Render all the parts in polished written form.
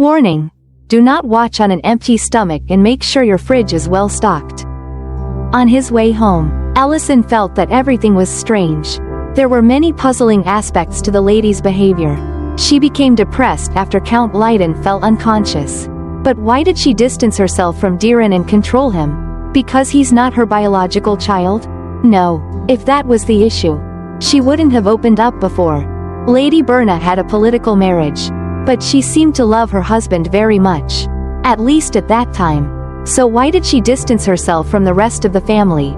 Warning: do not watch on an empty stomach and make sure your fridge is well stocked. On his way home, Ellison felt that everything was strange. There were many puzzling aspects to the lady's behavior. She became depressed after Count Leiden fell unconscious. But why did she distance herself from Diren and control him? Because he's not her biological child? No. If that was the issue, she wouldn't have opened up before. Lady Berna had a political marriage, but she seemed to love her husband very much. At least at that time. So why did she distance herself from the rest of the family?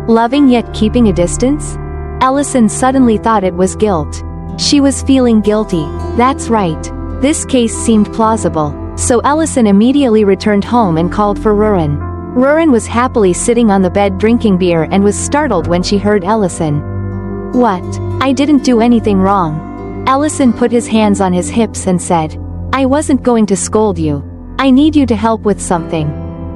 Loving yet keeping a distance? Ellison suddenly thought it was guilt. She was feeling guilty. That's right. This case seemed plausible. So Ellison immediately returned home and called for Rurin. Rurin was happily sitting on the bed drinking beer and was startled when she heard Ellison. What? I didn't do anything wrong. Ellison put his hands on his hips and said, I wasn't going to scold you. I need you to help with something.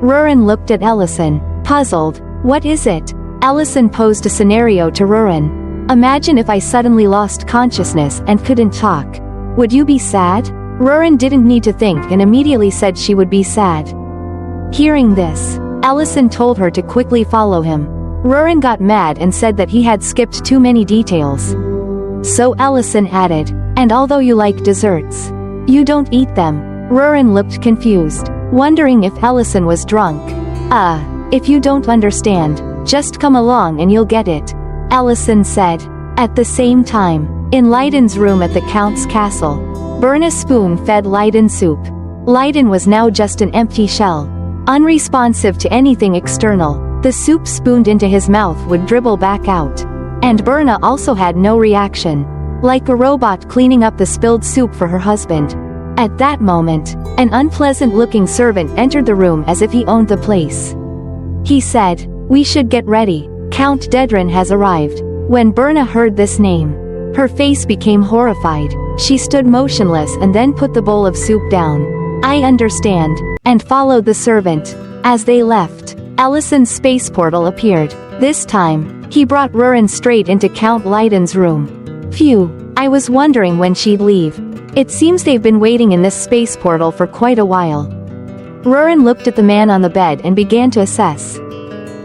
Rurin looked at Ellison, puzzled. What is it? Ellison posed a scenario to Rurin. Imagine if I suddenly lost consciousness and couldn't talk. Would you be sad? Rurin didn't need to think and immediately said she would be sad. Hearing this, Ellison told her to quickly follow him. Rurin got mad and said that he had skipped too many details. So Ellison added, and although you like desserts, you don't eat them. Rurin looked confused, wondering if Ellison was drunk. If you don't understand, just come along and you'll get it, Ellison said. At the same time, in Leiden's room at the Count's castle, Berna spoon-fed Leiden soup. Leiden was now just an empty shell. Unresponsive to anything external, the soup spooned into his mouth would dribble back out. And Berna also had no reaction. Like a robot cleaning up the spilled soup for her husband. At that moment, an unpleasant-looking servant entered the room as if he owned the place. He said, we should get ready. Count Dedren has arrived. When Berna heard this name, her face became horrified. She stood motionless and then put the bowl of soup down. I understand, and followed the servant. As they left, Ellison's space portal appeared. This time, he brought Rurin straight into Count Leiden's room. Phew, I was wondering when she'd leave. It seems they've been waiting in this space portal for quite a while. Rurin looked at the man on the bed and began to assess.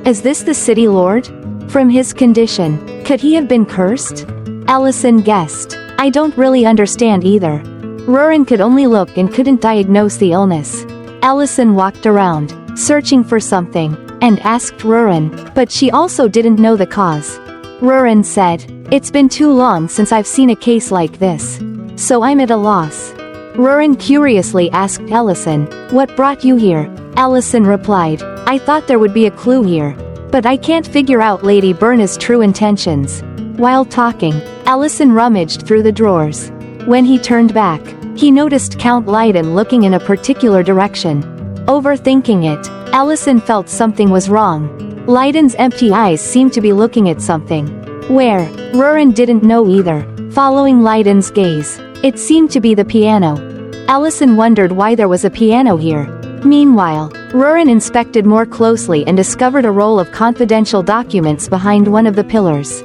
Is this the city lord? From his condition, could he have been cursed? Ellison guessed. I don't really understand either. Rurin could only look and couldn't diagnose the illness. Ellison walked around, searching for something, and asked Rurin, but she also didn't know the cause. Rurin said, it's been too long since I've seen a case like this. So I'm at a loss. Rurin curiously asked Ellison, what brought you here? Ellison replied, I thought there would be a clue here. But I can't figure out Lady Berna's true intentions. While talking, Ellison rummaged through the drawers. When he turned back, he noticed Count Leiden looking in a particular direction. Overthinking it, Ellison felt something was wrong. Leiden's empty eyes seemed to be looking at something. Where? Rurin didn't know either. Following Leiden's gaze, it seemed to be the piano. Ellison wondered why there was a piano here. Meanwhile, Rurin inspected more closely and discovered a roll of confidential documents behind one of the pillars.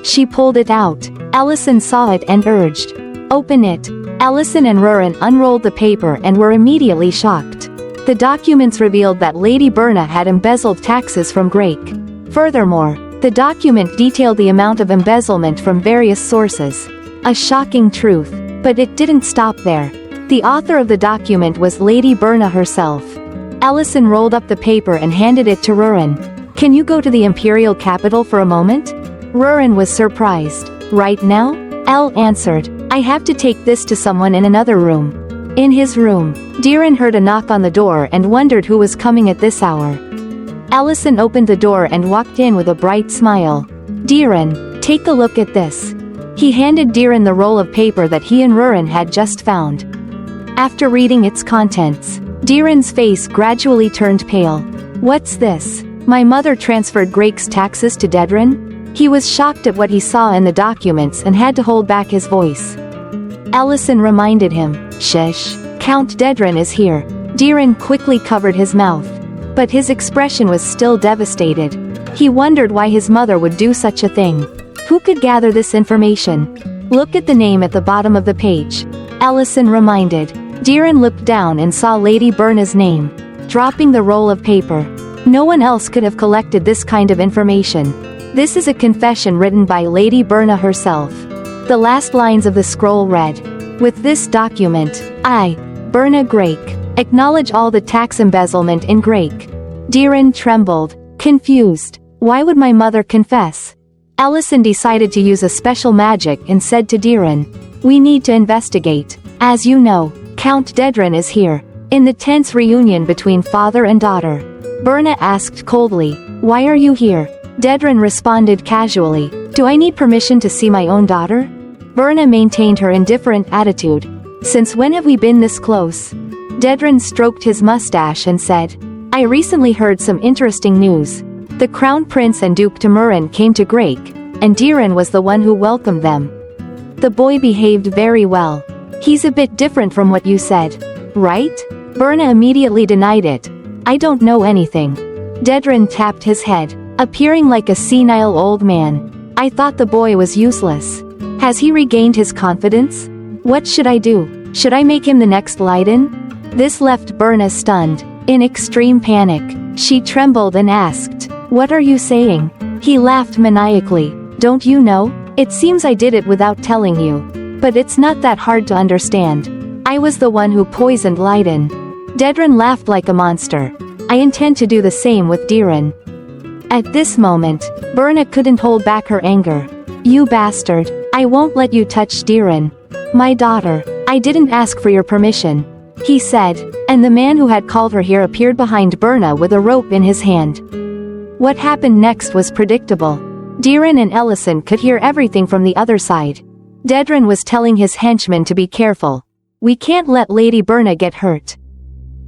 She pulled it out. Ellison saw it and urged, open it. Ellison and Rurin unrolled the paper and were immediately shocked. The documents revealed that Lady Berna had embezzled taxes from Grake. Furthermore, the document detailed the amount of embezzlement from various sources. A shocking truth, but it didn't stop there. The author of the document was Lady Berna herself. Ellison rolled up the paper and handed it to Rurin. Can you go to the imperial capital for a moment? Rurin was surprised. Right now? Elle answered, I have to take this to someone in another room. In his room, Diren heard a knock on the door and wondered who was coming at this hour. Ellison opened the door and walked in with a bright smile. Diren, take a look at this. He handed Diren the roll of paper that he and Rurin had just found. After reading its contents, Diren's face gradually turned pale. What's this? My mother transferred Grake's taxes to Dedren? He was shocked at what he saw in the documents and had to hold back his voice. Ellison reminded him, Shush, Count Dedren is here. Diren quickly covered his mouth. But his expression was still devastated. He wondered why his mother would do such a thing. Who could gather this information? Look at the name at the bottom of the page. Ellison reminded. Diren looked down and saw Lady Berna's name, dropping the roll of paper. No one else could have collected this kind of information. This is a confession written by Lady Berna herself. The last lines of the scroll read, "With this document, I, Berna Grake, acknowledge all the tax embezzlement in Grake." Diren trembled, confused. Why would my mother confess? Allison decided to use a special magic and said to Diren, "We need to investigate. As you know, Count Dedren is here." In the tense reunion between father and daughter, Berna asked coldly, "Why are you here?" Dedren responded casually, "Do I need permission to see my own daughter?" Berna maintained her indifferent attitude. "Since when have we been this close?" Dedren stroked his mustache and said, "I recently heard some interesting news. The Crown Prince and Duke Temurin came to Grake, and Diren was the one who welcomed them. The boy behaved very well. He's a bit different from what you said, right?" Berna immediately denied it. "I don't know anything." Dedren tapped his head, appearing like a senile old man. "I thought the boy was useless. Has he regained his confidence? What should I do? Should I make him the next Leiden?" This left Berna stunned. In extreme panic, she trembled and asked, "What are you saying?" He laughed maniacally. "Don't you know? It seems I did it without telling you. But it's not that hard to understand. I was the one who poisoned Leiden." Dedren laughed like a monster. "I intend to do the same with Diren." At this moment, Berna couldn't hold back her anger. "You bastard, I won't let you touch Diren. My daughter, I didn't ask for your permission," he said, and the man who had called her here appeared behind Berna with a rope in his hand. What happened next was predictable. Diren and Ellison could hear everything from the other side. Dedren was telling his henchmen to be careful. "We can't let Lady Berna get hurt."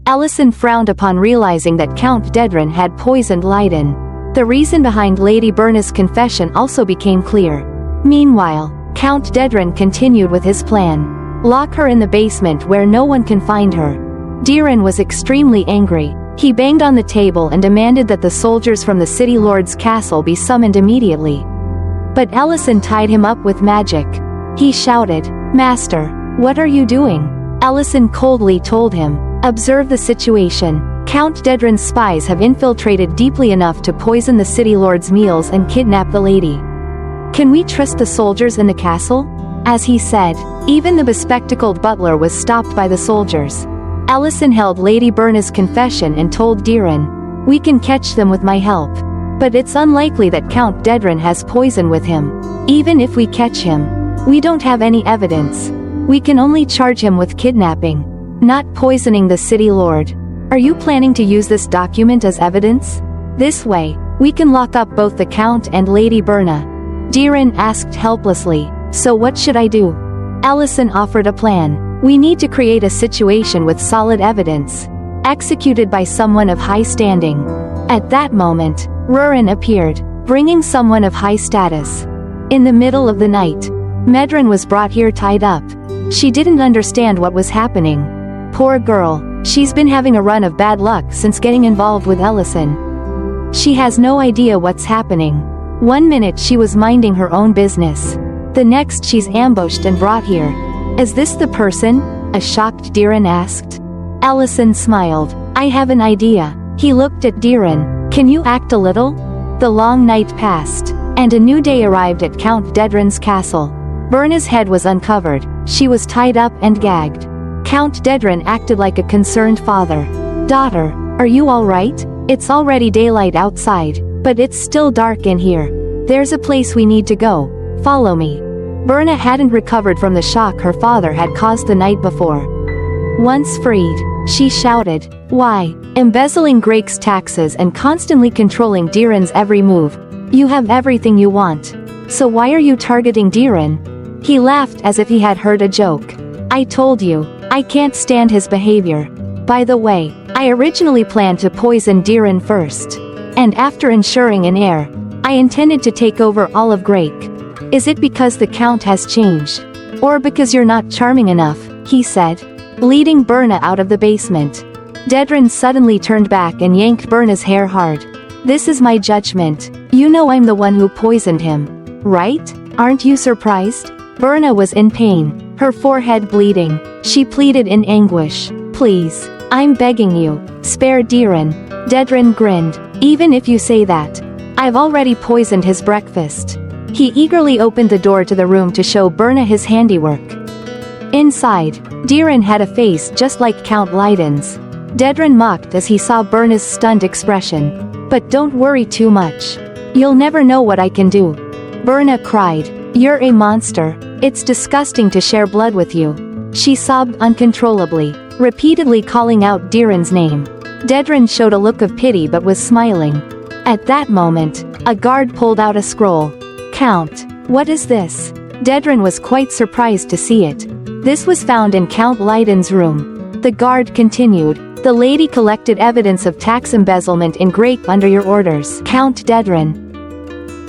Ellison frowned upon realizing that Count Dedren had poisoned Leiden. The reason behind Lady Berna's confession also became clear. Meanwhile, Count Dedren continued with his plan. Lock her in the basement where no one can find her. Diren was extremely angry. He banged on the table and demanded that the soldiers from the city lord's castle be summoned immediately. But Ellison tied him up with magic. He shouted, "Master, what are you doing?" Ellison coldly told him, "Observe the situation. Count Dedren's spies have infiltrated deeply enough to poison the city lord's meals and kidnap the lady. Can we trust the soldiers in the castle?" As he said, even the bespectacled butler was stopped by the soldiers. Ellison held Lady Berna's confession and told Diren, "We can catch them with my help. But it's unlikely that Count Dedren has poison with him. Even if we catch him, we don't have any evidence. We can only charge him with kidnapping, not poisoning the city lord. Are you planning to use this document as evidence? This way, we can lock up both the Count and Lady Berna." Diren asked helplessly, "So what should I do?" Ellison offered a plan. "We need to create a situation with solid evidence, executed by someone of high standing." At that moment, Rurin appeared, bringing someone of high status. In the middle of the night, Medrin was brought here tied up. She didn't understand what was happening. Poor girl, she's been having a run of bad luck since getting involved with Ellison. She has no idea what's happening. One minute she was minding her own business. The next she's ambushed and brought here. "Is this the person?" a shocked Diren asked. Ellison smiled. "I have an idea." He looked at Diren. "Can you act a little?" The long night passed, and a new day arrived at Count Dedren's castle. Berna's head was uncovered. She was tied up and gagged. Count Dedren acted like a concerned father. "Daughter, are you all right? It's already daylight outside, but it's still dark in here. There's a place we need to go. Follow me." Berna hadn't recovered from the shock her father had caused the night before. Once freed, she shouted, "Why? Embezzling Grake's taxes and constantly controlling Diren's every move. You have everything you want. So why are you targeting Diren?" He laughed as if he had heard a joke. "I told you, I can't stand his behavior. By the way, I originally planned to poison Diren first. And after ensuring an heir, I intended to take over all of Grake. Is it because the Count has changed? Or because you're not charming enough?" he said, leading Berna out of the basement. Dedren suddenly turned back and yanked Berna's hair hard. "This is my judgment. You know I'm the one who poisoned him, right? Aren't you surprised?" Berna was in pain. her forehead bleeding. She pleaded in anguish. "Please, I'm begging you, spare Diren." Dedren grinned. "Even if you say that, I've already poisoned his breakfast." He eagerly opened the door to the room to show Berna his handiwork. Inside, Diren had a face just like Count Leiden's. Dedren mocked as he saw Berna's stunned expression. "But don't worry too much. You'll never know what I can do." Berna cried. "You're a monster. It's disgusting to share blood with you." She sobbed uncontrollably, repeatedly calling out Diren's name. Dedren showed a look of pity but was smiling. At that moment, a guard pulled out a scroll. "Count, what is this?" Dedren was quite surprised to see it. This was found in Count Leiden's room. The guard continued. "The lady collected evidence of tax embezzlement in Grake under your orders, Count Dedren."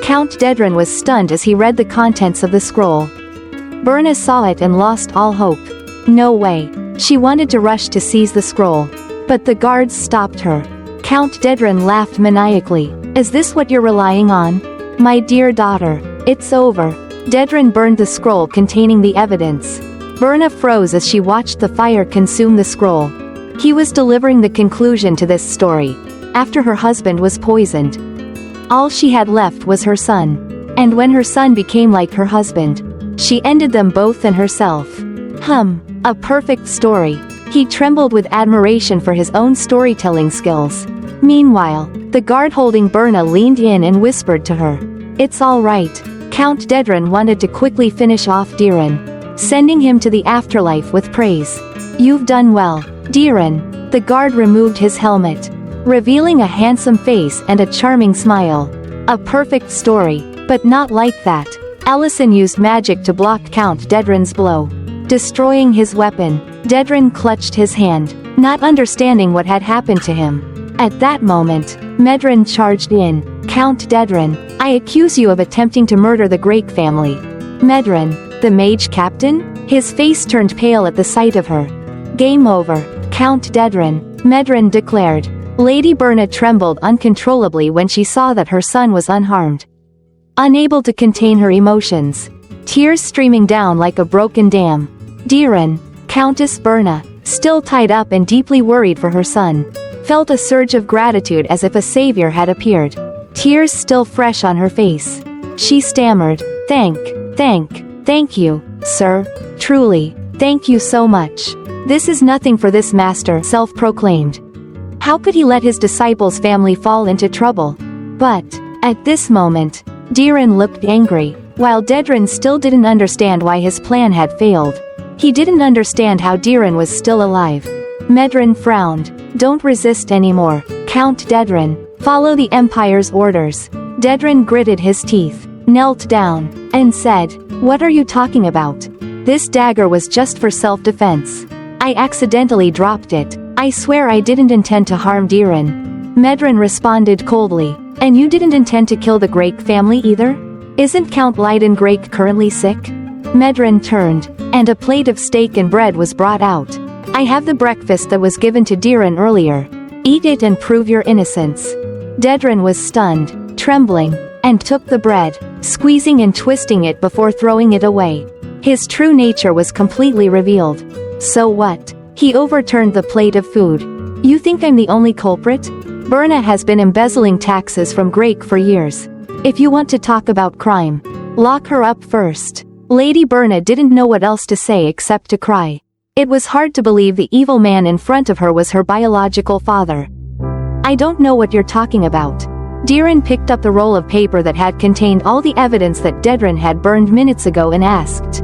Count Dedren was stunned as he read the contents of the scroll. Berna saw it and lost all hope. No way. She wanted to rush to seize the scroll. But the guards stopped her. Count Dedren laughed maniacally. "Is this what you're relying on? My dear daughter, it's over." Dedren burned the scroll containing the evidence. Berna froze as she watched the fire consume the scroll. He was delivering the conclusion to this story. After her husband was poisoned, all she had left was her son. And when her son became like her husband, she ended them both and herself. A perfect story. He trembled with admiration for his own storytelling skills. Meanwhile, the guard holding Berna leaned in and whispered to her. "It's all right." Count Dedren wanted to quickly finish off Diren, sending him to the afterlife with praise. "You've done well, Diren." The guard removed his helmet, revealing a handsome face and a charming smile. A perfect story, but not like that. Allison used magic to block Count Dedren's blow, destroying his weapon. Dedren clutched his hand, not understanding what had happened to him. At that moment, Medren charged in. "Count Dedren, I accuse you of attempting to murder the Grake family." Medren, the mage captain? His face turned pale at the sight of her. "Game over, Count Dedren," Medren declared. Lady Berna trembled uncontrollably when she saw that her son was unharmed. Unable to contain her emotions, tears streaming down like a broken dam, Diren, Countess Berna, still tied up and deeply worried for her son, felt a surge of gratitude as if a savior had appeared. Tears still fresh on her face, she stammered, Thank you, sir. Truly, thank you so much. This is nothing for this master," self-proclaimed. How could he let his disciples' family fall into trouble? But, at this moment, Diren looked angry, while Dedren still didn't understand why his plan had failed. He didn't understand how Diren was still alive. Medren frowned. "Don't resist anymore, Count Dedren. Follow the Empire's orders." Dedren gritted his teeth, knelt down, and said, "What are you talking about? This dagger was just for self-defense. I accidentally dropped it. I swear I didn't intend to harm Diren." Medren responded coldly. "And you didn't intend to kill the Grake family either? Isn't Count Leiden Grake currently sick?" Medren turned, and a plate of steak and bread was brought out. "I have the breakfast that was given to Diren earlier. Eat it and prove your innocence." Dedren was stunned, trembling, and took the bread, squeezing and twisting it before throwing it away. His true nature was completely revealed. "So what?" He overturned the plate of food. "You think I'm the only culprit? Berna has been embezzling taxes from Grake for years. If you want to talk about crime, lock her up first." Lady Berna didn't know what else to say except to cry. It was hard to believe the evil man in front of her was her biological father. "I don't know what you're talking about." Diren picked up the roll of paper that had contained all the evidence that Dedren had burned minutes ago and asked,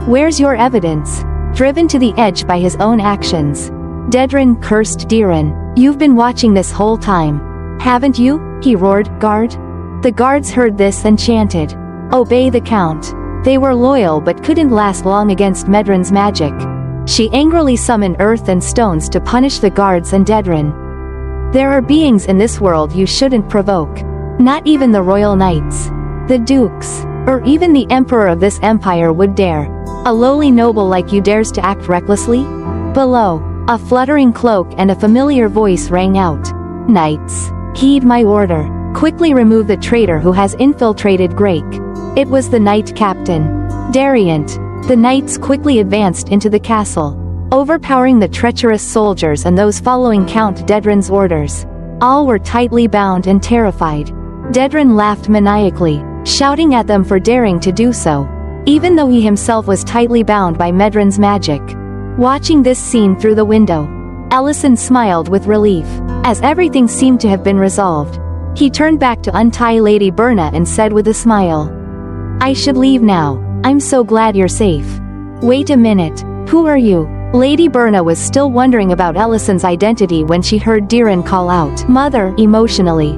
"Where's your evidence?" Driven to the edge by his own actions, Dedren cursed Diren. "You've been watching this whole time, haven't you?" he roared. "Guard?" The guards heard this and chanted, "Obey the Count." They were loyal but couldn't last long against Medren's magic. She angrily summoned earth and stones to punish the guards and Dedren. "There are beings in this world you shouldn't provoke. Not even the royal knights, the dukes, or even the emperor of this empire would dare. A lowly noble like you dares to act recklessly?" Below, a fluttering cloak and a familiar voice rang out. "Knights, heed my order. Quickly remove the traitor who has infiltrated Grake." It was the knight captain, Dariant. The knights quickly advanced into the castle, overpowering the treacherous soldiers and those following Count Dedren's orders. All were tightly bound and terrified. Dedren laughed maniacally, shouting at them for daring to do so, even though he himself was tightly bound by Medren's magic. Watching this scene through the window, Ellison smiled with relief, as everything seemed to have been resolved. He turned back to untie Lady Berna and said with a smile, "I should leave now. I'm so glad you're safe." "Wait a minute, who are you?" Lady Berna was still wondering about Ellison's identity when she heard Diren call out, "Mother," emotionally.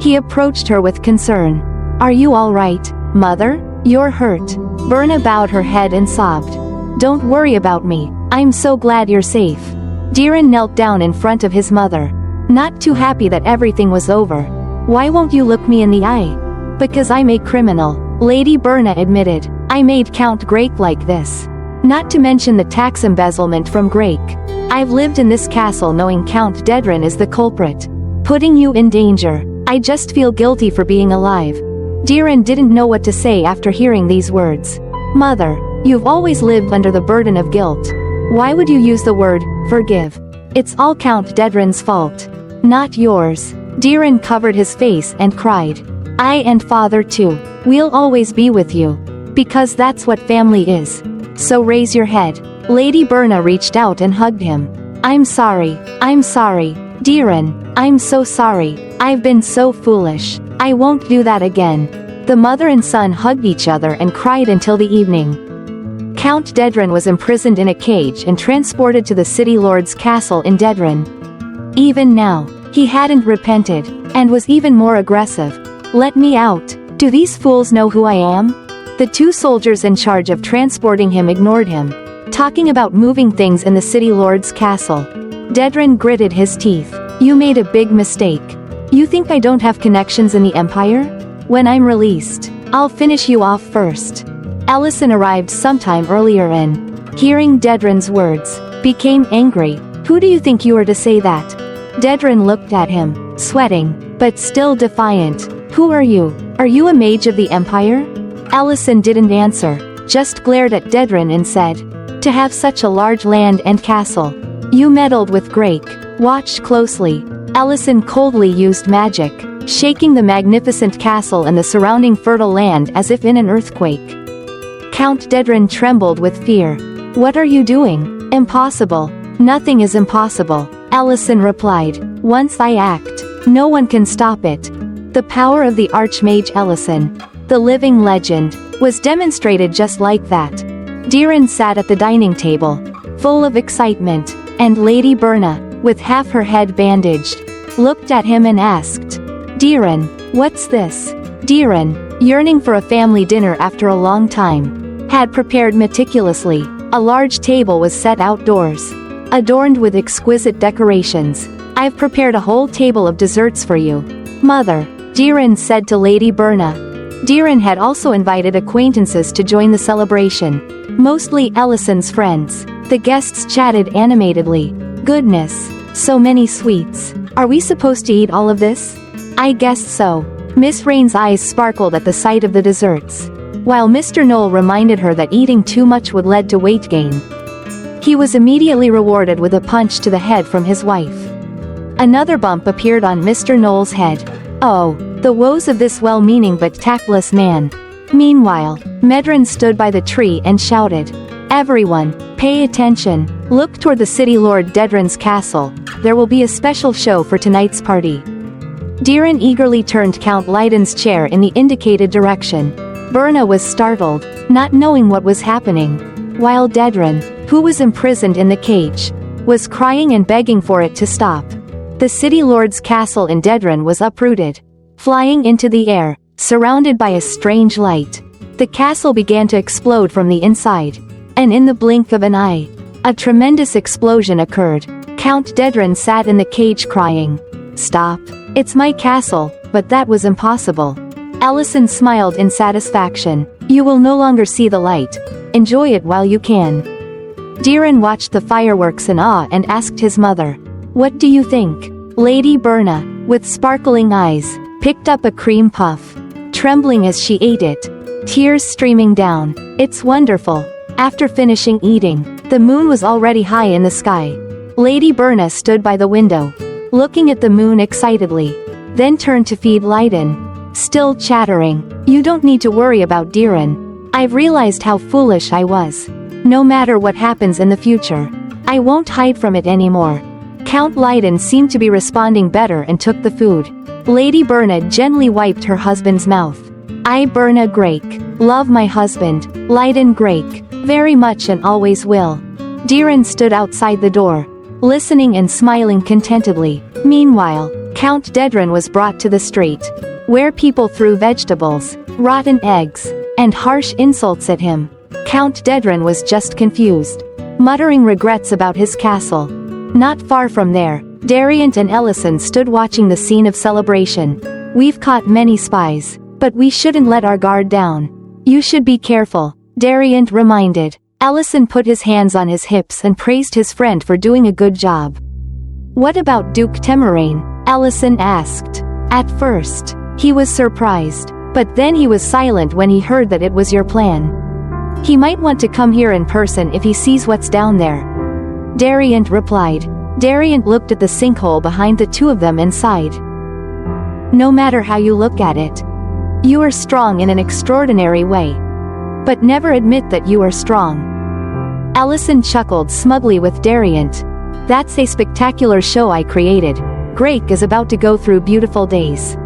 He approached her with concern. "Are you all right, Mother? You're hurt." Berna bowed her head and sobbed. "Don't worry about me, I'm so glad you're safe." Diren knelt down in front of his mother, not too happy that everything was over. "Why won't you look me in the eye?" "Because I'm a criminal," Lady Berna admitted. "I made Count Grake like this. Not to mention the tax embezzlement from Grake. I've lived in this castle knowing Count Dedren is the culprit, putting you in danger. I just feel guilty for being alive." Diren didn't know what to say after hearing these words. "Mother, you've always lived under the burden of guilt. Why would you use the word, forgive? It's all Count Dedren's fault, not yours." Diren covered his face and cried. "I and Father too. We'll always be with you. Because that's what family is. So raise your head." Lady Berna reached out and hugged him. I'm sorry, Diren, I'm so sorry. I've been so foolish. I won't do that again." The mother and son hugged each other and cried until the evening. Count Dedren was imprisoned in a cage and transported to the city lord's castle in Dedren. Even now, he hadn't repented, and was even more aggressive. "Let me out. Do these fools know who I am?" The two soldiers in charge of transporting him ignored him, talking about moving things in the city lord's castle. Dedren gritted his teeth. "You made a big mistake. You think I don't have connections in the Empire? When I'm released, I'll finish you off first." Ellison arrived sometime earlier and, hearing Dedren's words, became angry. "Who do you think you are to say that?" Dedren looked at him, sweating, but still defiant. "Who are you? Are you a mage of the Empire?" Ellison didn't answer, just glared at Dedren and said, "To have such a large land and castle. You meddled with Grake. Watch closely." Ellison coldly used magic, shaking the magnificent castle and the surrounding fertile land as if in an earthquake. Count Dedren trembled with fear. "What are you doing?" "Impossible. Nothing is impossible," Ellison replied. "Once I act, no one can stop it." The power of the Archmage Ellison, the living legend, was demonstrated just like that. Diren sat at the dining table, full of excitement, and Lady Berna, with half her head bandaged, looked at him and asked, "Diren, what's this?" Diren, yearning for a family dinner after a long time, had prepared meticulously. A large table was set outdoors, adorned with exquisite decorations. "I've prepared a whole table of desserts for you, Mother," Diren said to Lady Berna. Diren had also invited acquaintances to join the celebration, mostly Ellison's friends. The guests chatted animatedly. "Goodness, so many sweets. Are we supposed to eat all of this?" "I guess so." Miss Rain's eyes sparkled at the sight of the desserts, while Mr. Knoll reminded her that eating too much would lead to weight gain. He was immediately rewarded with a punch to the head from his wife. Another bump appeared on Mr. Knoll's head. Oh, the woes of this well-meaning but tactless man. Meanwhile, Medren stood by the tree and shouted, "Everyone, pay attention. Look toward the city lord Dedren's castle. There will be a special show for tonight's party." Diren eagerly turned Count Leiden's chair in the indicated direction. Berna was startled, not knowing what was happening, while Dedren, who was imprisoned in the cage, was crying and begging for it to stop. The city lord's castle in Dedren was uprooted, flying into the air, surrounded by a strange light. The castle began to explode from the inside, and in the blink of an eye, a tremendous explosion occurred. Count Dedren sat in the cage crying, "Stop. It's my castle," but that was impossible. Ellison smiled in satisfaction. "You will no longer see the light. Enjoy it while you can." Diren watched the fireworks in awe and asked his mother, "What do you think?" Lady Berna, with sparkling eyes, picked up a cream puff, trembling as she ate it, tears streaming down. It's wonderful. After finishing eating, the moon was already high in the sky. Lady Berna stood by the window, looking at the moon excitedly, then turned to feed Leiden, still chattering. You don't need to worry about Diren. I've realized how foolish I was. No matter what happens in the future, I won't hide from it anymore. Count Leiden seemed to be responding better and took the food. Lady Berna gently wiped her husband's mouth. I, Berna Grake, love my husband, Leiden Grake, very much and always will. Diren stood outside the door, listening and smiling contentedly. Meanwhile, Count Dedran was brought to the street, where people threw vegetables, rotten eggs, and harsh insults at him. Count Dedran was just confused, muttering regrets about his castle. Not far from there, Dariant and Ellison stood watching the scene of celebration. We've caught many spies, but we shouldn't let our guard down. You should be careful, Dariant reminded. Ellison put his hands on his hips and praised his friend for doing a good job. What about Duke Temerain? Ellison asked. At first, he was surprised, but then he was silent when he heard that it was your plan. He might want to come here in person if he sees what's down there. Dariant replied. Dariant looked at the sinkhole behind the two of them and sighed. No matter how you look at it, you are strong in an extraordinary way. But never admit that you are strong. Ellison chuckled smugly with Dariant. That's a spectacular show I created. Grake is about to go through beautiful days.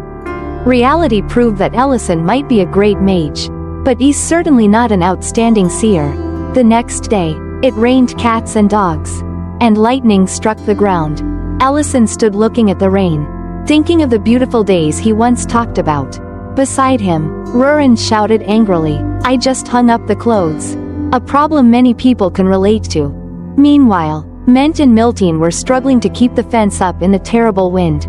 Reality proved that Ellison might be a great mage, but he's certainly not an outstanding seer. The next day, it rained cats and dogs, and lightning struck the ground. Ellison stood looking at the rain, thinking of the beautiful days he once talked about. Beside him, Rurin shouted angrily, I just hung up the clothes. A problem many people can relate to. Meanwhile, Ment and Miltine were struggling to keep the fence up in the terrible wind.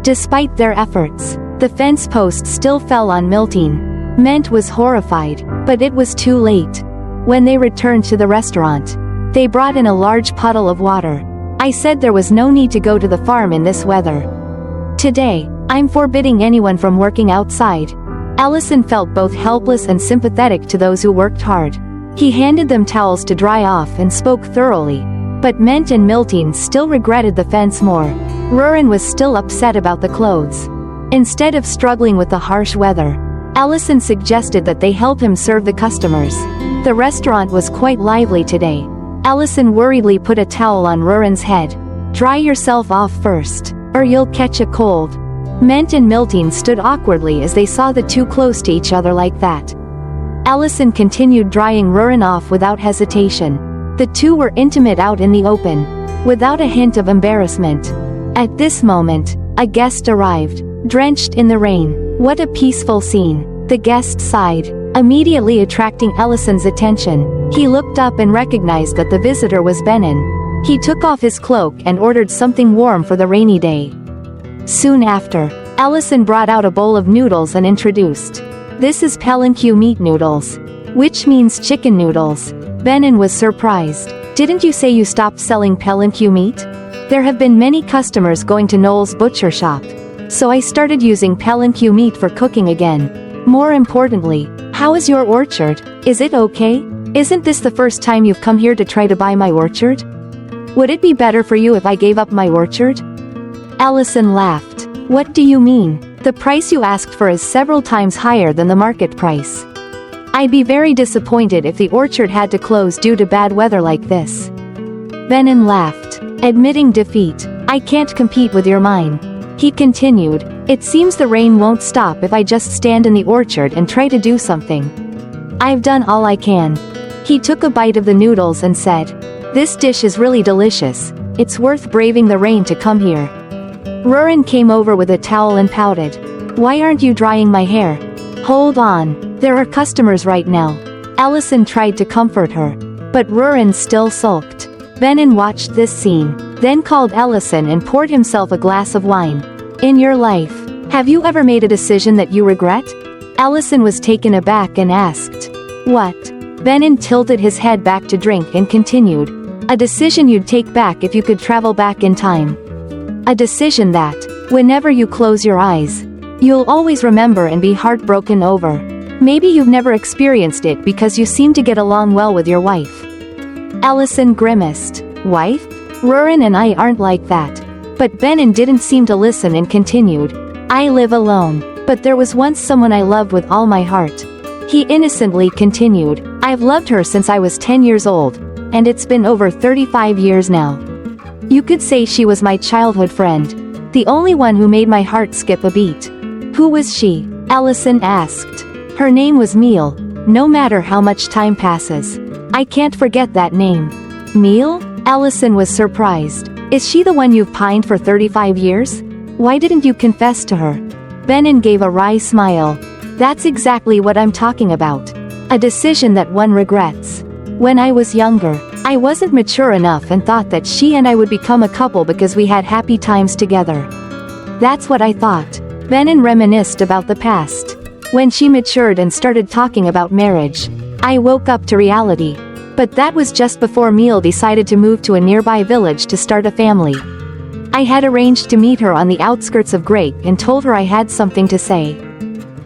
Despite their efforts, the fence post still fell on Miltine. Ment was horrified, but it was too late. When they returned to the restaurant, they brought in a large puddle of water. I said there was no need to go to the farm in this weather. Today, I'm forbidding anyone from working outside. Ellison felt both helpless and sympathetic to those who worked hard. He handed them towels to dry off and spoke thoroughly. But Ment and Miltine still regretted the fence more. Rurin was still upset about the clothes. Instead of struggling with the harsh weather, Ellison suggested that they help him serve the customers. The restaurant was quite lively today. Ellison worriedly put a towel on Rurin's head. Dry yourself off first, or you'll catch a cold. Ment and Miltine stood awkwardly as they saw the two close to each other like that. Ellison continued drying Rurin off without hesitation. The two were intimate out in the open, without a hint of embarrassment. At this moment, a guest arrived, drenched in the rain. What a peaceful scene. The guest sighed, immediately attracting Ellison's attention. He looked up and recognized that the visitor was Benin. He took off his cloak and ordered something warm for the rainy day. Soon after, Ellison brought out a bowl of noodles and introduced. This is Pelinque meat noodles. Which means chicken noodles. Benin was surprised. Didn't you say you stopped selling Pelinque meat? There have been many customers going to Noel's butcher shop, so I started using Pelinque meat for cooking again. More importantly, how is your orchard? Is it okay? Isn't this the first time you've come here to try to buy my orchard? Would it be better for you if I gave up my orchard? Ellison laughed. What do you mean? The price you asked for is several times higher than the market price. I'd be very disappointed if the orchard had to close due to bad weather like this. Benin laughed, admitting defeat. I can't compete with your mine. He continued, it seems the rain won't stop if I just stand in the orchard and try to do something. I've done all I can. He took a bite of the noodles and said, this dish is really delicious. It's worth braving the rain to come here. Rurin came over with a towel and pouted. Why aren't you drying my hair? Hold on, there are customers right now. Ellison tried to comfort her, but Rurin still sulked. Benin watched this scene, then called Ellison and poured himself a glass of wine. In your life, have you ever made a decision that you regret? Ellison was taken aback and asked. What? Benin tilted his head back to drink and continued. A decision you'd take back if you could travel back in time. A decision that, whenever you close your eyes, you'll always remember and be heartbroken over. Maybe you've never experienced it because you seem to get along well with your wife. Allison grimaced. Wife? Rurin and I aren't like that. But Benin didn't seem to listen and continued. I live alone, but there was once someone I loved with all my heart. He innocently continued. I've loved her since I was 10 years old, and it's been over 35 years now. You could say she was my childhood friend. The only one who made my heart skip a beat. Who was she? Allison asked. Her name was Meal. No matter how much time passes, I can't forget that name. Meal? Allison was surprised. Is she the one you've pined for 35 years? Why didn't you confess to her? Benin gave a wry smile. That's exactly what I'm talking about. A decision that one regrets. When I was younger, I wasn't mature enough and thought that she and I would become a couple because we had happy times together. That's what I thought. Benin reminisced about the past. When she matured and started talking about marriage, I woke up to reality. But that was just before Meal decided to move to a nearby village to start a family. I had arranged to meet her on the outskirts of Grake and told her I had something to say.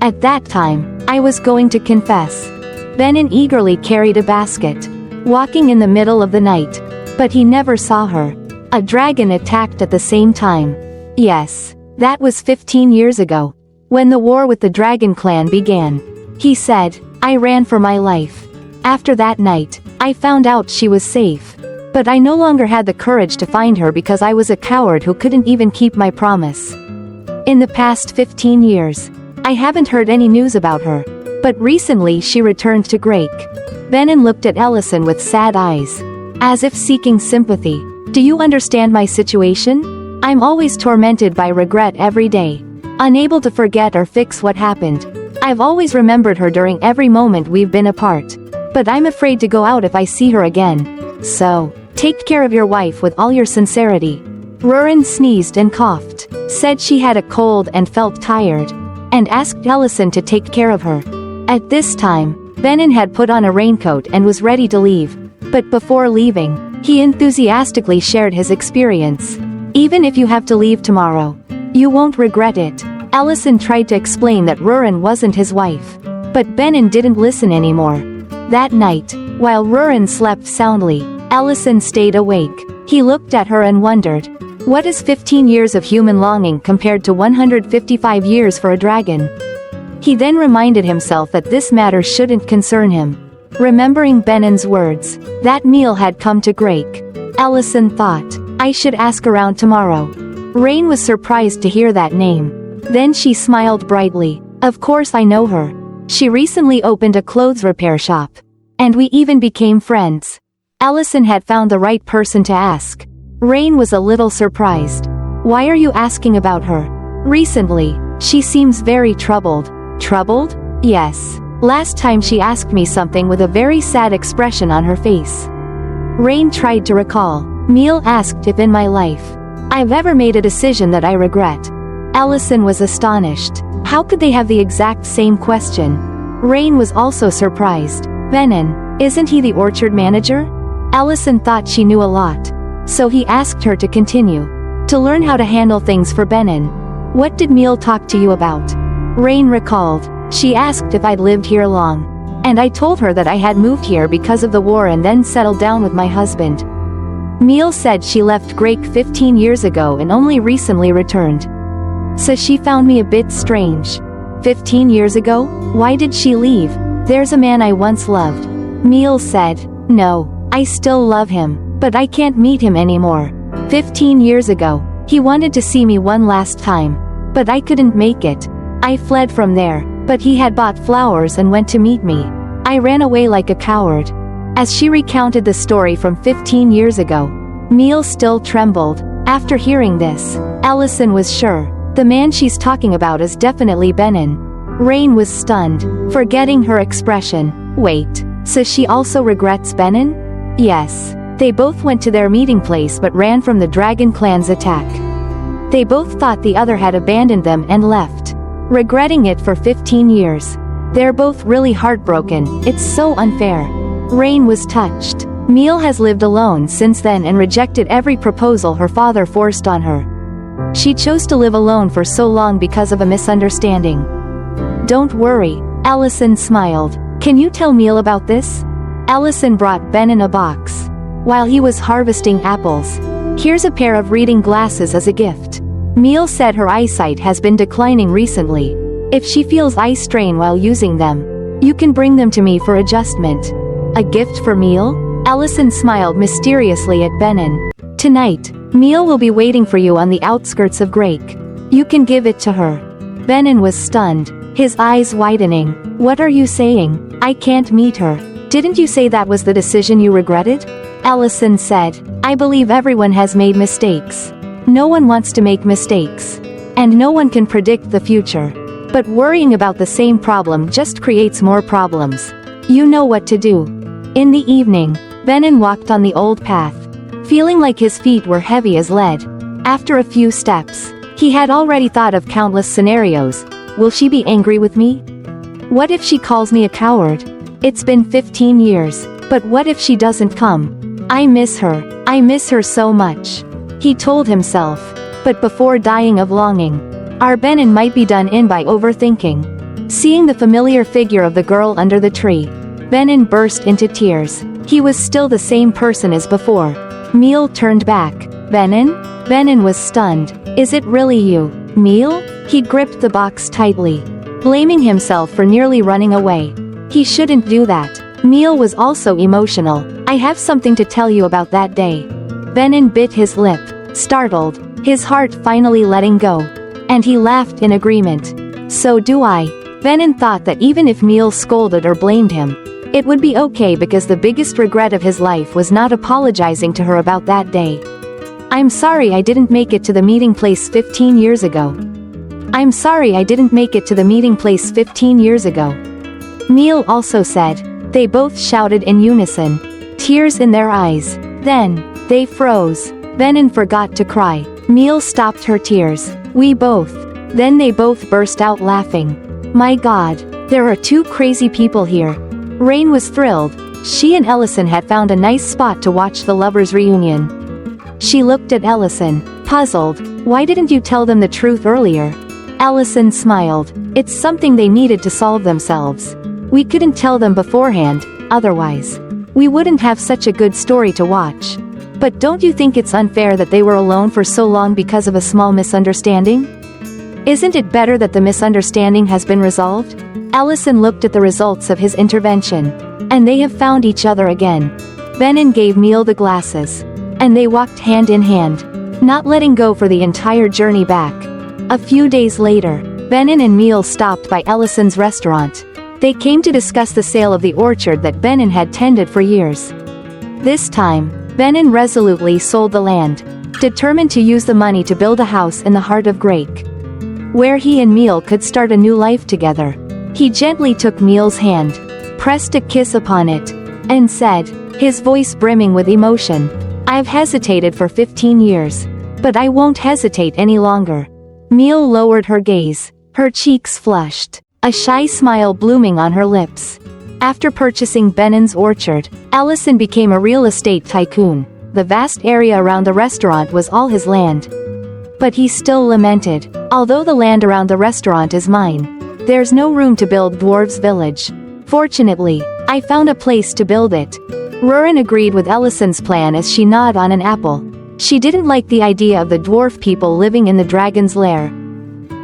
At that time, I was going to confess. Benin eagerly carried a basket, walking in the middle of the night. But he never saw her. A dragon attacked at the same time. Yes, that was 15 years ago, when the war with the dragon clan began. He said, I ran for my life. After that night, I found out she was safe. But I no longer had the courage to find her because I was a coward who couldn't even keep my promise. In the past 15 years, I haven't heard any news about her. But recently she returned to Grake. Benin looked at Ellison with sad eyes, as if seeking sympathy. Do you understand my situation? I'm always tormented by regret every day. Unable to forget or fix what happened. I've always remembered her during every moment we've been apart. But I'm afraid to go out if I see her again. So, take care of your wife with all your sincerity. Rurin sneezed and coughed, said she had a cold and felt tired, and asked Ellison to take care of her. At this time, Benin had put on a raincoat and was ready to leave. But before leaving, he enthusiastically shared his experience. Even if you have to leave tomorrow, you won't regret it. Ellison tried to explain that Rurin wasn't his wife. But Benin didn't listen anymore. That night, while Rurin slept soundly, Ellison stayed awake. He looked at her and wondered, what is 15 years of human longing compared to 155 years for a dragon? He then reminded himself that this matter shouldn't concern him. Remembering Benin's words, that Meal had come to Grake. Ellison thought, I should ask around tomorrow. Rain was surprised to hear that name. Then she smiled brightly. Of course I know her. She recently opened a clothes repair shop. And we even became friends. Ellison had found the right person to ask. Rain was a little surprised. Why are you asking about her? Recently, she seems very troubled. Troubled? Yes. Last time she asked me something with a very sad expression on her face. Rain tried to recall. Meal asked if in my life I've ever made a decision that I regret. Ellison was astonished. How could they have the exact same question? Rain was also surprised. Benin, isn't he the orchard manager? Ellison thought she knew a lot. So he asked her to continue. To learn how to handle things for Benin. What did Meal talk to you about? Rain recalled. She asked if I'd lived here long. And I told her that I had moved here because of the war and then settled down with my husband. Meal said she left Grake 15 years ago and only recently returned. So she found me a bit strange. 15 years ago? Why did she leave? There's a man I once loved. Meal said, no, I still love him, but I can't meet him anymore. 15 years ago, he wanted to see me one last time, but I couldn't make it. I fled from there, but he had bought flowers and went to meet me. I ran away like a coward. As she recounted the story from 15 years ago, Meal still trembled. After hearing this, Ellison was sure. The man she's talking about is definitely Benin. Rain was stunned, forgetting her expression. Wait, so she also regrets Benin? Yes. They both went to their meeting place but ran from the dragon clan's attack. They both thought the other had abandoned them and left, regretting it for 15 years. They're both really heartbroken. It's so unfair. Rain was touched. Meal has lived alone since then and rejected every proposal her father forced on her. She chose to live alone for so long because of a misunderstanding. Don't worry, Allison smiled. Can you tell Meal about this? Allison brought Benin a box. While he was harvesting apples. Here's a pair of reading glasses as a gift. Meal said her eyesight has been declining recently. If she feels eye strain while using them, you can bring them to me for adjustment. A gift for Meal? Allison smiled mysteriously at Benin. Tonight, Meal will be waiting for you on the outskirts of Grake. You can give it to her. Benin was stunned, his eyes widening. What are you saying? I can't meet her. Didn't you say that was the decision you regretted? Allison said, I believe everyone has made mistakes. No one wants to make mistakes. And no one can predict the future. But worrying about the same problem just creates more problems. You know what to do. In the evening, Benin walked on the old path, feeling like his feet were heavy as lead. After a few steps, he had already thought of countless scenarios. Will she be angry with me? What if she calls me a coward? It's been 15 years, but what if she doesn't come? I miss her. I miss her so much. He told himself. But before dying of longing, our Benin might be done in by overthinking. Seeing the familiar figure of the girl under the tree, Benin burst into tears. He was still the same person as before. Meal turned back. Benin? Benin was stunned. Is it really you, Meal? He gripped the box tightly, blaming himself for nearly running away. He shouldn't do that. Meal was also emotional. I have something to tell you about that day. Benin bit his lip, startled, his heart finally letting go. And he laughed in agreement. So do I. Benin thought that even if Meal scolded or blamed him, it would be okay because the biggest regret of his life was not apologizing to her about that day. I'm sorry I didn't make it to the meeting place 15 years ago. I'm sorry I didn't make it to the meeting place 15 years ago. Meal also said. They both shouted in unison, tears in their eyes. Then, they froze. Benin forgot to cry. Meal stopped her tears. We both. Then they both burst out laughing. My God, there are two crazy people here. Rain was thrilled. She and Ellison had found a nice spot to watch the lovers' reunion. She looked at Ellison, puzzled. Why didn't you tell them the truth earlier? Ellison smiled. It's something they needed to solve themselves. We couldn't tell them beforehand, otherwise. We wouldn't have such a good story to watch. But don't you think it's unfair that they were alone for so long because of a small misunderstanding? Isn't it better that the misunderstanding has been resolved? Ellison looked at the results of his intervention. And they have found each other again. Benin gave Meal the glasses. And they walked hand in hand, not letting go for the entire journey back. A few days later, Benin and Meal stopped by Ellison's restaurant. They came to discuss the sale of the orchard that Benin had tended for years. This time, Benin resolutely sold the land, determined to use the money to build a house in the heart of Grake, where he and Meal could start a new life together. He gently took Meal's hand, pressed a kiss upon it, and said, his voice brimming with emotion, I've hesitated for 15 years, but I won't hesitate any longer. Meal lowered her gaze, her cheeks flushed, a shy smile blooming on her lips. After purchasing Benin's orchard, Ellison became a real estate tycoon. The vast area around the restaurant was all his land. But he still lamented, although the land around the restaurant is mine, there's no room to build Dwarves Village. Fortunately, I found a place to build it. Rurin agreed with Ellison's plan as she gnawed on an apple. She didn't like the idea of the dwarf people living in the dragon's lair,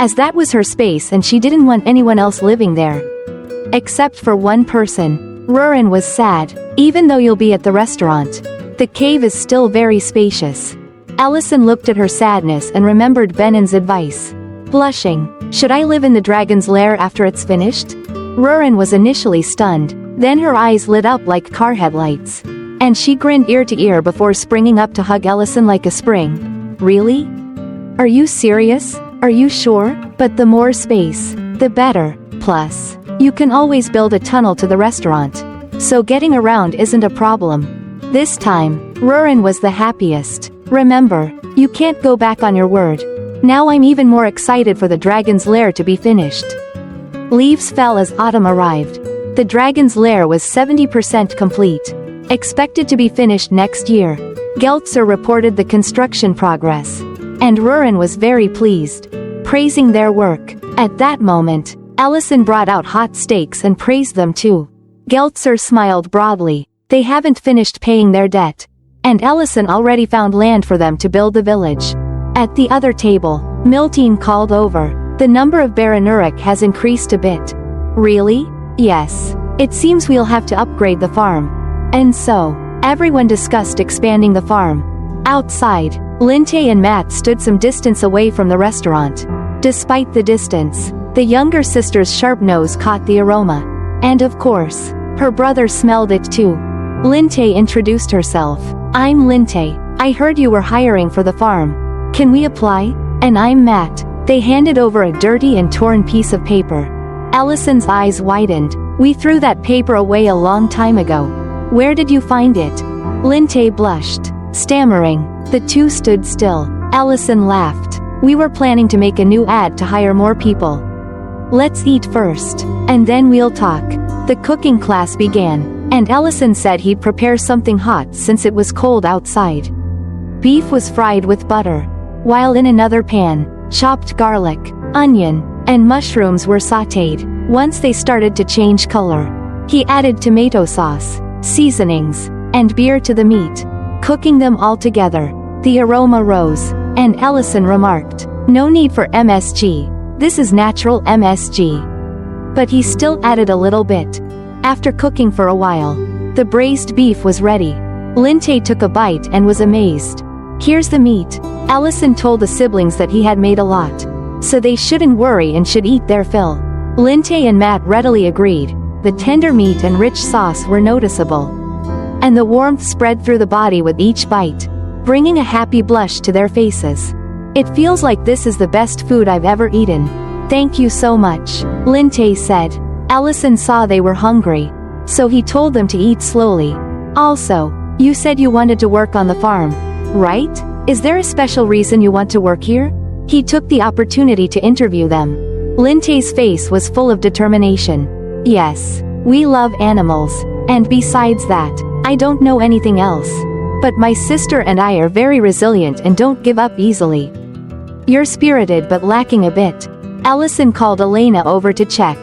as that was her space and she didn't want anyone else living there. Except for one person. Rurin was sad. Even though you'll be at the restaurant, the cave is still very spacious. Ellison looked at her sadness and remembered Benin's advice. Blushing, should I live in the dragon's lair after it's finished? Rurin was initially stunned, then her eyes lit up like car headlights. And she grinned ear to ear before springing up to hug Ellison like a spring. Really? Are you serious? Are you sure? But the more space, the better. Plus, you can always build a tunnel to the restaurant, so getting around isn't a problem. This time, Rurin was the happiest. Remember, you can't go back on your word. Now I'm even more excited for the dragon's lair to be finished. Leaves fell as autumn arrived. The dragon's lair was 70% complete, expected to be finished next year. Geltzer reported the construction progress, and Rurin was very pleased, praising their work. At that moment, Allison brought out hot steaks and praised them too. Geltzer smiled broadly. They haven't finished paying their debt. And Allison already found land for them to build the village. At the other table, Miltine called over. The number of Baranuric has increased a bit. Really? Yes. It seems we'll have to upgrade the farm. And so, everyone discussed expanding the farm. Outside, Linte and Matt stood some distance away from the restaurant. Despite the distance, the younger sister's sharp nose caught the aroma. And of course, her brother smelled it too. Linte introduced herself. I'm Linte. I heard you were hiring for the farm. Can we apply? And I'm Matt. They handed over a dirty and torn piece of paper. Allison's eyes widened. We threw that paper away a long time ago. Where did you find it? Linte blushed. Stammering, the two stood still. Allison laughed. We were planning to make a new ad to hire more people. Let's eat first, and then we'll talk. The cooking class began, and Allison said he'd prepare something hot since it was cold outside. Beef was fried with butter, while in another pan, chopped garlic, onion, and mushrooms were sautéed. Once they started to change color, he added tomato sauce, seasonings, and beer to the meat. Cooking them all together, the aroma rose, and Allison remarked, "No need for MSG. This is natural MSG." But he still added a little bit. After cooking for a while, the braised beef was ready. Linte took a bite and was amazed. Here's the meat. Allison told the siblings that he had made a lot, so they shouldn't worry and should eat their fill. Linte and Matt readily agreed. The tender meat and rich sauce were noticeable, and the warmth spread through the body with each bite, bringing a happy blush to their faces. It feels like this is the best food I've ever eaten. Thank you so much, Linte said. Allison saw they were hungry, so he told them to eat slowly. Also, you said you wanted to work on the farm, right? Is there a special reason you want to work here? He took the opportunity to interview them. Linte's face was full of determination. Yes, we love animals, and besides that, I don't know anything else. But my sister and I are very resilient and don't give up easily. You're spirited but lacking a bit. Allison called Elena over to check.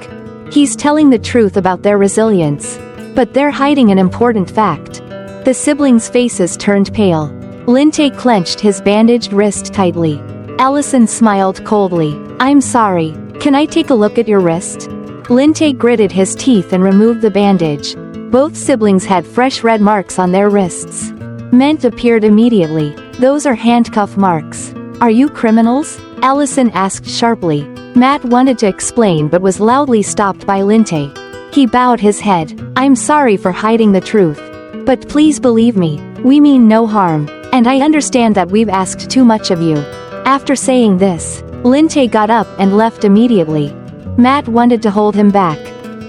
He's telling the truth about their resilience, but they're hiding an important fact. The siblings' faces turned pale. Linte clenched his bandaged wrist tightly. Allison smiled coldly. I'm sorry, can I take a look at your wrist? Linte gritted his teeth and removed the bandage. Both siblings had fresh red marks on their wrists. Ment appeared immediately. Those are handcuff marks. Are you criminals? Allison asked sharply. Matt wanted to explain but was loudly stopped by Linte. He bowed his head. I'm sorry for hiding the truth. But please believe me, we mean no harm, and I understand that we've asked too much of you. After saying this, Linte got up and left immediately. Matt wanted to hold him back,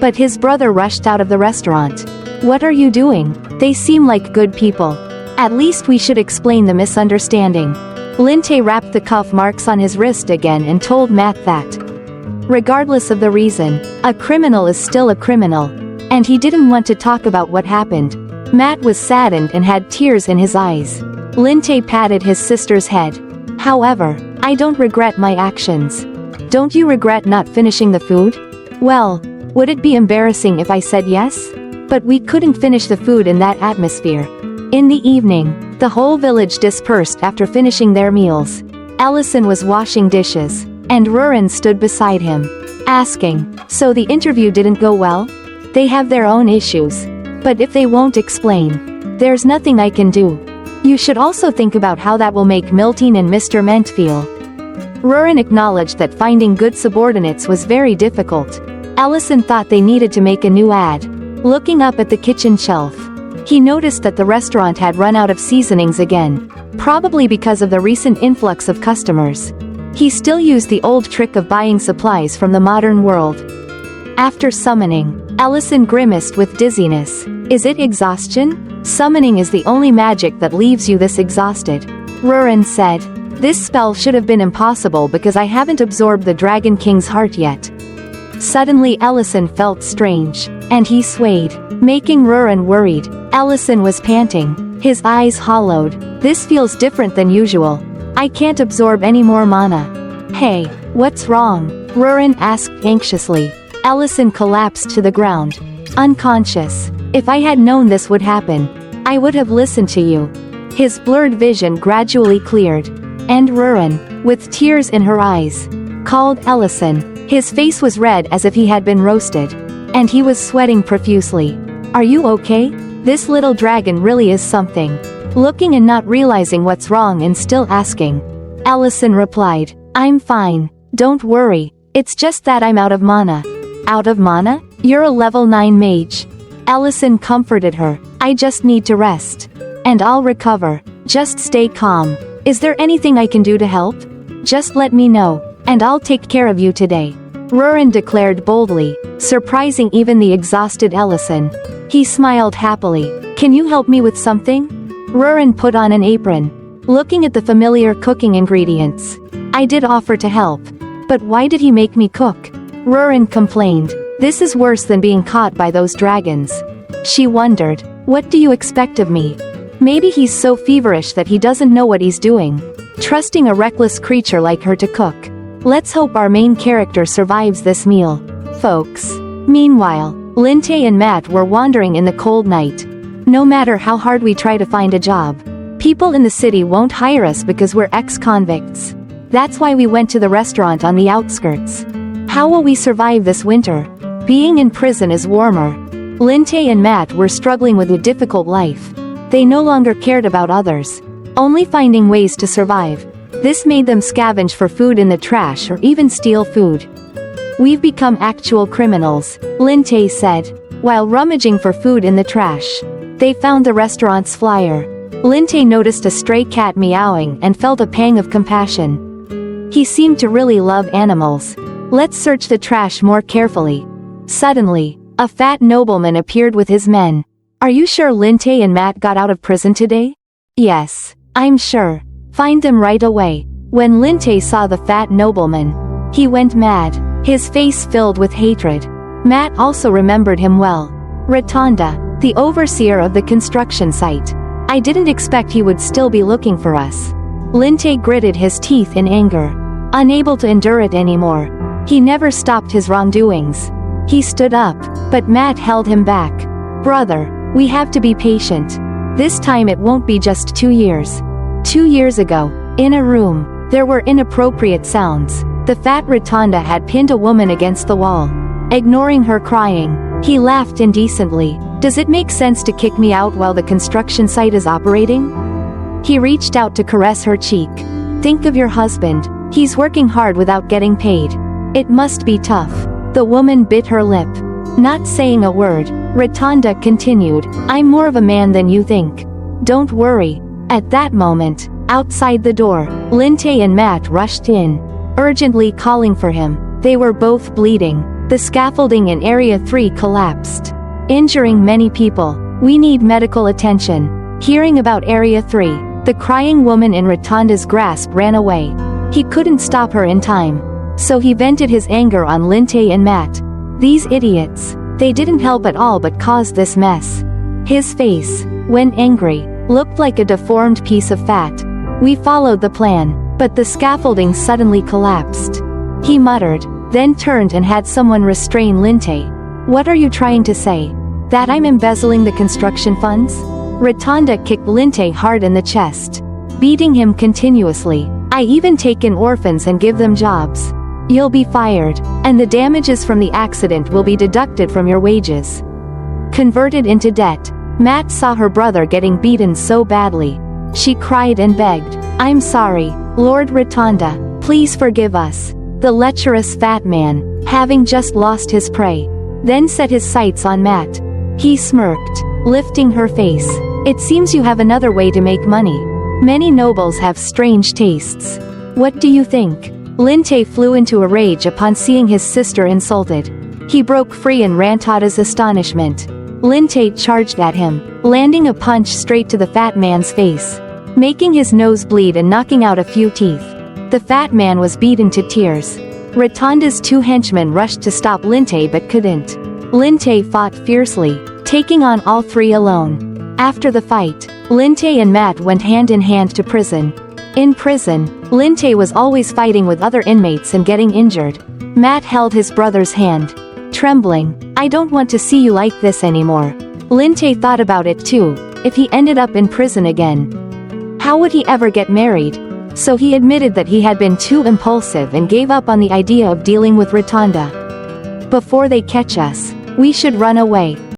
but his brother rushed out of the restaurant. What are you doing? They seem like good people. At least we should explain the misunderstanding. Linte wrapped the cuff marks on his wrist again and told Matt that, regardless of the reason, a criminal is still a criminal, and he didn't want to talk about what happened. Matt was saddened and had tears in his eyes. Linte patted his sister's head. However, I don't regret my actions. Don't you regret not finishing the food? Well, would it be embarrassing if I said yes? But we couldn't finish the food in that atmosphere. In the evening, the whole village dispersed after finishing their meals. Allison was washing dishes, and Rurin stood beside him, asking, so the interview didn't go well? They have their own issues. But if they won't explain, there's nothing I can do. You should also think about how that will make Miltine and Mr. Ment feel. Rurin acknowledged that finding good subordinates was very difficult. Allison thought they needed to make a new ad. Looking up at the kitchen shelf, he noticed that the restaurant had run out of seasonings again, probably because of the recent influx of customers. He still used the old trick of buying supplies from the modern world. After summoning, Allison grimaced with dizziness. Is it exhaustion? Summoning is the only magic that leaves you this exhausted. Rurin said. This spell should have been impossible because I haven't absorbed the Dragon King's heart yet. Suddenly Allison felt strange, and he swayed, making Rurin worried. Allison was panting, his eyes hollowed. This feels different than usual. I can't absorb any more mana. Hey, What's wrong? Rurin asked anxiously. Ellison collapsed to the ground, unconscious. If I had known this would happen, I would have listened to you. His blurred vision gradually cleared. And Rurin, with tears in her eyes, called Ellison. His face was red as if he had been roasted. And he was sweating profusely. Are you okay? This little dragon really is something. Looking and not realizing what's wrong and still asking. Ellison replied, I'm fine, don't worry, it's just that I'm out of mana. Out of mana? You're a level 9 mage. Ellison comforted her, I just need to rest. And I'll recover, just stay calm. Is there anything I can do to help? Just let me know, and I'll take care of you today. Rurin declared boldly, surprising even the exhausted Ellison. He smiled happily. Can you help me with something? Rurin put on an apron, looking at the familiar cooking ingredients. I did offer to help. But why did he make me cook? Rurin complained. This is worse than being caught by those dragons. She wondered, what do you expect of me? Maybe he's so feverish that he doesn't know what he's doing. Trusting a reckless creature like her to cook. Let's hope our main character survives this meal, folks. Meanwhile, Linte and Matt were wandering in the cold night. No matter how hard we try to find a job, people in the city won't hire us because we're ex-convicts. That's why we went to the restaurant on the outskirts. How will we survive this winter? Being in prison is warmer. Linte and Matt were struggling with a difficult life. They no longer cared about others, only finding ways to survive. This made them scavenge for food in the trash or even steal food. We've become actual criminals, Linte said, while rummaging for food in the trash. They found the restaurant's flyer. Linte noticed a stray cat meowing and felt a pang of compassion. He seemed to really love animals. Let's search the trash more carefully. Suddenly, a fat nobleman appeared with his men. Are you sure Linte and Matt got out of prison today? Yes, I'm sure. Find them right away. When Linte saw the fat nobleman, he went mad, his face filled with hatred. Matt also remembered him well. Rotunda, the overseer of the construction site. I didn't expect he would still be looking for us. Linte gritted his teeth in anger. Unable to endure it anymore, he never stopped his wrongdoings. He stood up, but Matt held him back. Brother, we have to be patient. This time it won't be just 2 years. 2 years ago, in a room, there were inappropriate sounds. The fat Rotunda had pinned a woman against the wall. Ignoring her crying, he laughed indecently. Does it make sense to kick me out while the construction site is operating? He reached out to caress her cheek. Think of your husband. He's working hard without getting paid. It must be tough. The woman bit her lip. Not saying a word, Rotunda continued, I'm more of a man than you think. Don't worry. At that moment, outside the door, Linte and Matt rushed in, urgently calling for him. They were both bleeding. The scaffolding in Area 3 collapsed, injuring many people. We need medical attention. Hearing about Area 3, the crying woman in Rotunda's grasp ran away. He couldn't stop her in time, so he vented his anger on Linte and Matt. These idiots, they didn't help at all but caused this mess. His face, when angry, looked like a deformed piece of fat. We followed the plan, but the scaffolding suddenly collapsed. He muttered, then turned and had someone restrain Linte. What are you trying to say? That I'm embezzling the construction funds? Rotunda kicked Linte hard in the chest, beating him continuously. I even take in orphans and give them jobs. You'll be fired, and the damages from the accident will be deducted from your wages. Converted into debt, Matt saw her brother getting beaten so badly. She cried and begged, I'm sorry, Lord Rotunda, please forgive us. The lecherous fat man, having just lost his prey, then set his sights on Matt. He smirked, lifting her face. It seems you have another way to make money. Many nobles have strange tastes. What do you think? Linte flew into a rage upon seeing his sister insulted. He broke free in Rantatta's astonishment. Linte charged at him, landing a punch straight to the fat man's face, making his nose bleed and knocking out a few teeth. The fat man was beaten to tears. Rotunda's 2 henchmen rushed to stop Linte but couldn't. Linte fought fiercely, taking on all 3 alone. After the fight, Linte and Matt went hand in hand to prison. In prison, Linte was always fighting with other inmates and getting injured. Matt held his brother's hand. Trembling, "I don't want to see you like this anymore." Linte thought about it too. If he ended up in prison again, how would he ever get married? So he admitted that he had been too impulsive and gave up on the idea of dealing with Rotunda. "Before they catch us, we should run away."